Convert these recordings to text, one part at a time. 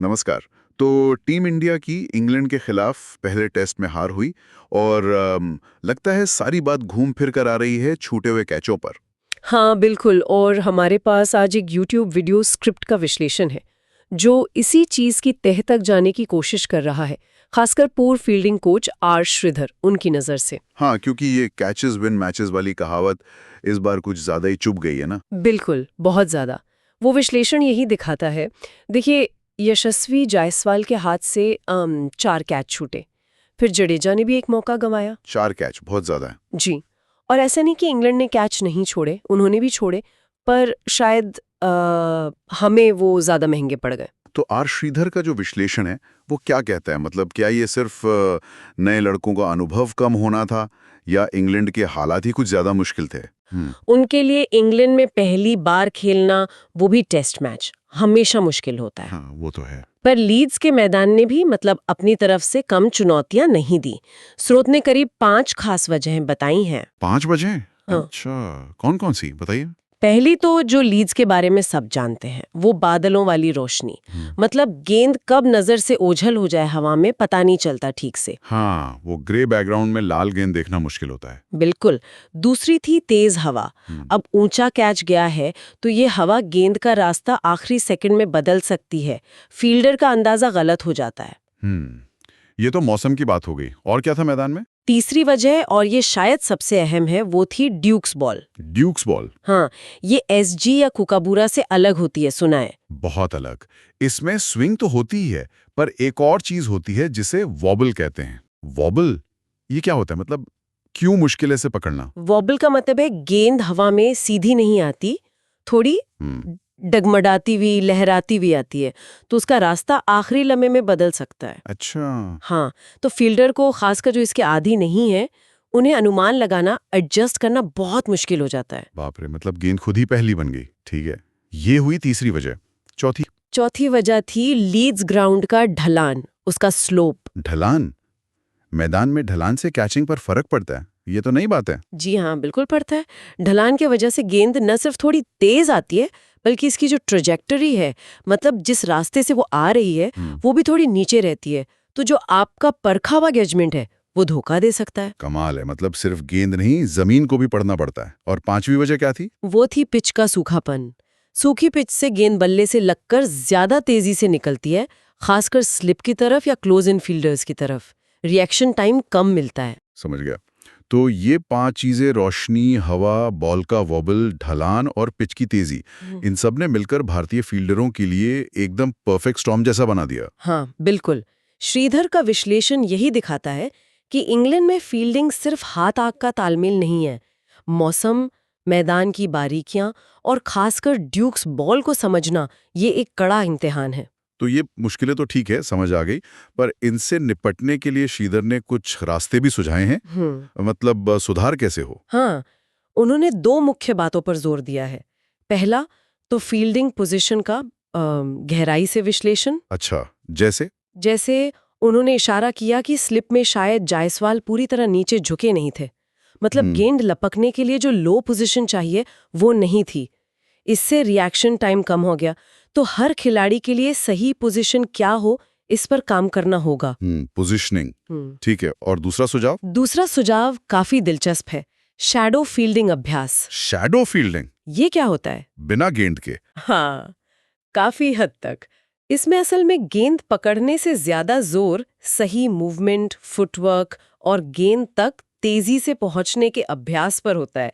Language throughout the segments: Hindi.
नमस्कार। तो टीम इंडिया की इंग्लैंड के खिलाफ पहले टेस्ट में हार हुई और लगता है सारी बात घूम फिर कर आ रही है छूटे हुए कैचों पर। हाँ बिल्कुल। और हमारे पास आज एक YouTube वीडियो स्क्रिप्ट का विश्लेषण है जो इसी चीज की तह तक जाने की कोशिश कर रहा है, खासकर पूर्व फील्डिंग कोच आर श्रीधर उनकी नजर से। हाँ, क्योंकि ये कैचेस विन मैचेस वाली कहावत इस बार कुछ ज्यादा ही चुभ गई है ना। बिल्कुल, बहुत ज्यादा। वो विश्लेषण यही दिखाता है। देखिए, यशस्वी जायसवाल के हाथ से 4 कैच छूटे, फिर जडेजा ने भी एक मौका गंवाया। 4 कैच बहुत ज्यादा है। जी। और ऐसा नहीं कि इंग्लैंड ने कैच नहीं छोड़े, उन्होंने भी छोड़े, पर शायद हमें वो ज्यादा महंगे पड़ गए। तो आर श्रीधर का जो विश्लेषण है वो क्या कहता है? मतलब क्या ये सिर्फ नए लड़कों का अनुभव कम होना था या इंग्लैंड के हालात ही कुछ ज्यादा मुश्किल थे? उनके लिए इंग्लैंड में पहली बार खेलना, वो भी टेस्ट मैच, हमेशा मुश्किल होता है। हाँ, वो तो है। पर लीड्स के मैदान ने भी अपनी तरफ से कम चुनौतियां नहीं दी। स्रोत ने करीब 5 खास वजहें बताई हैं। 5 बजे? हाँ। अच्छा, कौन कौन सी बताइए। पहली तो जो लीड्स के बारे में सब जानते हैं, वो बादलों वाली रोशनी। गेंद कब नजर से ओझल हो जाए हवा में पता नहीं चलता ठीक से। हाँ, वो ग्रे बैकग्राउंड में लाल गेंद देखना मुश्किल होता है। बिल्कुल। दूसरी थी तेज हवा। अब ऊंचा कैच गया है तो ये हवा गेंद का रास्ता आखिरी सेकंड में बदल सकती है। फील्डर का अंदाजा गलत हो जाता है। ये तो मौसम की बात हो गई। और क्या था मैदान में? तीसरी वजह, और ये शायद सबसे अहम है, वो थी ड्यूक्स बॉल। Dukes ball? हाँ, ये एसजी या कुकाबूरा से अलग होती है, सुना है? बहुत अलग। इसमें स्विंग तो होती ही है, पर एक और चीज होती है जिसे वॉबल कहते हैं। वॉबल? ये क्या होता है? मतलब क्यों मुश्किल है इसे पकड़ना? वॉबल का मतलब है गेंद हवा में सीधी नहीं आती, थोड़ी हम्म। डगमडाती हुई, लहराती हुई आती है, तो उसका रास्ता आखिरी लम्हे में बदल सकता है। अच्छा। हाँ, तो फील्डर को, खासकर जो इसके आदी नहीं है, उन्हें अनुमान लगाना, एडजस्ट करना बहुत मुश्किल हो जाता है। बाप रे, मतलब गेंद खुद ही पहली बन गई। ठीक है, ये हुई तीसरी वजह। चौथी? चौथी वजह थी लीड्स ग्राउंड का ढलान, उसका स्लोप। ढलान? मैदान में ढलान से कैचिंग पर फर्क पड़ता है? ये तो नई बात है। जी हाँ, बिल्कुल पड़ता है। ढलान के वजह से गेंद न सिर्फ थोड़ी तेज आती है, बल्कि इसकी जो ट्रेजेक्टरी है, जिस रास्ते से वो आ रही है, वो भी थोड़ी नीचे रहती है। तो जो आपका परखा हुआ जजमेंट है, वो धोखा दे सकता है। कमाल है, मतलब सिर्फ गेंद नहीं, जमीन को भी पढ़ना पड़ता है। और पांचवी वजह क्या थी? वो थी पिच का सूखापन। सूखी पिच से गेंद बल्ले से लगकर ज्यादा तेजी से निकलती है, खासकर स्लिप की तरफ या क्लोज इन फील्डर्स की तरफ। रिएक्शन टाइम कम मिलता है। समझ गया। तो ये 5 चीजें, रोशनी, हवा, बॉल का वॉबल, ढलान और पिच की तेजी, इन सब ने मिलकर भारतीय फील्डरों के लिए एकदम परफेक्ट स्टॉर्म जैसा बना दिया। हाँ बिल्कुल। श्रीधर का विश्लेषण यही दिखाता है कि इंग्लैंड में फील्डिंग सिर्फ हाथ आंख का तालमेल नहीं है। मौसम, मैदान की बारीकियां और खासकर ड्यूक्स बॉल को समझना, ये एक कड़ा इम्तिहान है। तो ये मुश्किलें तो ठीक है, समझ आ गई, पर इनसे निपटने के लिए श्रीधर ने कुछ रास्ते भी सुझाए हैं। मतलब सुधार कैसे हो? हाँ, उन्होंने 2 मुख्य बातों पर जोर दिया है। पहला तो फील्डिंग पोजीशन का गहराई से विश्लेषण। अच्छा, जैसे? जैसे उन्होंने इशारा किया कि स्लिप में शायद जायसवाल पूरी तरह नीचे झुके नहीं थे। गेंद लपकने के लिए जो लो पोजीशन चाहिए, वो नहीं थी। इससे रिएक्शन टाइम कम हो गया। तो हर खिलाड़ी के लिए सही पोजीशन क्या हो, इस पर काम करना होगा। पोजिशनिंग। ठीक है, और दूसरा सुझाव? दूसरा सुझाव काफी दिलचस्प है, शैडो फील्डिंग अभ्यास। Shadow fielding? ये क्या होता है? बिना गेंद के? हाँ, काफी हद तक। इसमें असल में गेंद पकड़ने से ज्यादा जोर सही मूवमेंट, फुटवर्क और गेंद तक तेजी से पहुंचने के अभ्यास पर होता है।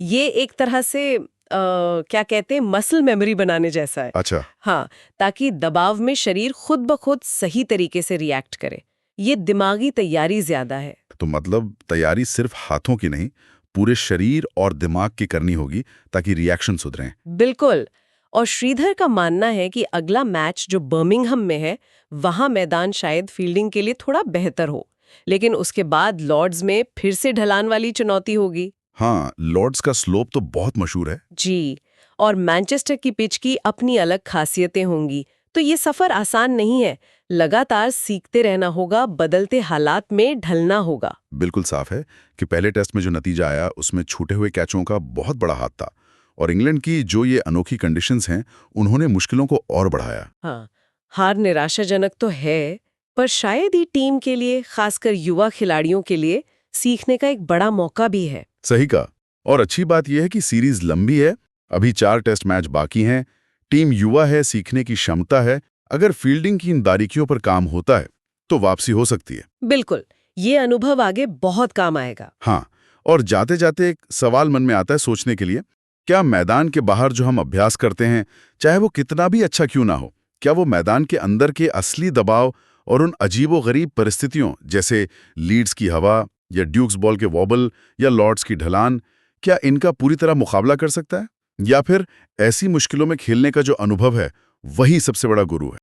ये एक तरह से क्या कहते हैं, मसल मेमोरी बनाने जैसा है। अच्छा। हाँ, ताकि दबाव में शरीर खुद ब खुद सही तरीके से रिएक्ट करे। ये दिमागी तैयारी ज्यादा है। तो मतलब तैयारी सिर्फ हाथों की नहीं, पूरे शरीर और दिमाग की करनी होगी ताकि रिएक्शन सुधरें। बिल्कुल। और श्रीधर का मानना है कि अगला मैच जो बर्मिंघम में है, वहां मैदान शायद फील्डिंग के लिए थोड़ा बेहतर हो, लेकिन उसके बाद लॉर्ड्स में फिर से ढलान वाली चुनौती होगी। हाँ, लॉर्ड्स का स्लोप तो बहुत मशहूर है। जी। और मैनचेस्टर की पिच की अपनी अलग खासियतें होंगी। तो ये सफर आसान नहीं है। लगातार सीखते रहना होगा, बदलते हालात में ढलना होगा। बिल्कुल साफ है कि पहले टेस्ट में जो नतीजा आया उसमें छूटे हुए कैचों का बहुत बड़ा हाथ था, और इंग्लैंड की जो ये अनोखी कंडीशंस हैं, उन्होंने मुश्किलों को और बढ़ाया। हाँ, हार निराशाजनक तो है, पर शायद ही टीम के लिए, खासकर युवा खिलाड़ियों के लिए, सीखने का एक बड़ा मौका भी है। सही कहा। और अच्छी बात यह है कि सीरीज लंबी है, अभी 4 टेस्ट मैच बाकी हैं, टीम युवा है, सीखने की क्षमता है। अगर फील्डिंग की इन बारीकियों पर काम होता है तो वापसी हो सकती है। बिल्कुल, ये अनुभव आगे बहुत काम आएगा। हाँ, और जाते जाते एक सवाल मन में आता है सोचने के लिए, क्या मैदान के बाहर जो हम अभ्यास करते हैं, चाहे वो कितना भी अच्छा क्यों ना हो, क्या वो मैदान के अंदर के असली दबाव और उन अजीबोगरीब परिस्थितियों जैसे लीड्स की हवा या ड्यूक्स बॉल के वॉबल या लॉर्ड्स की ढलान, क्या इनका पूरी तरह मुकाबला कर सकता है? या फिर ऐसी मुश्किलों में खेलने का जो अनुभव है वही सबसे बड़ा गुरु है?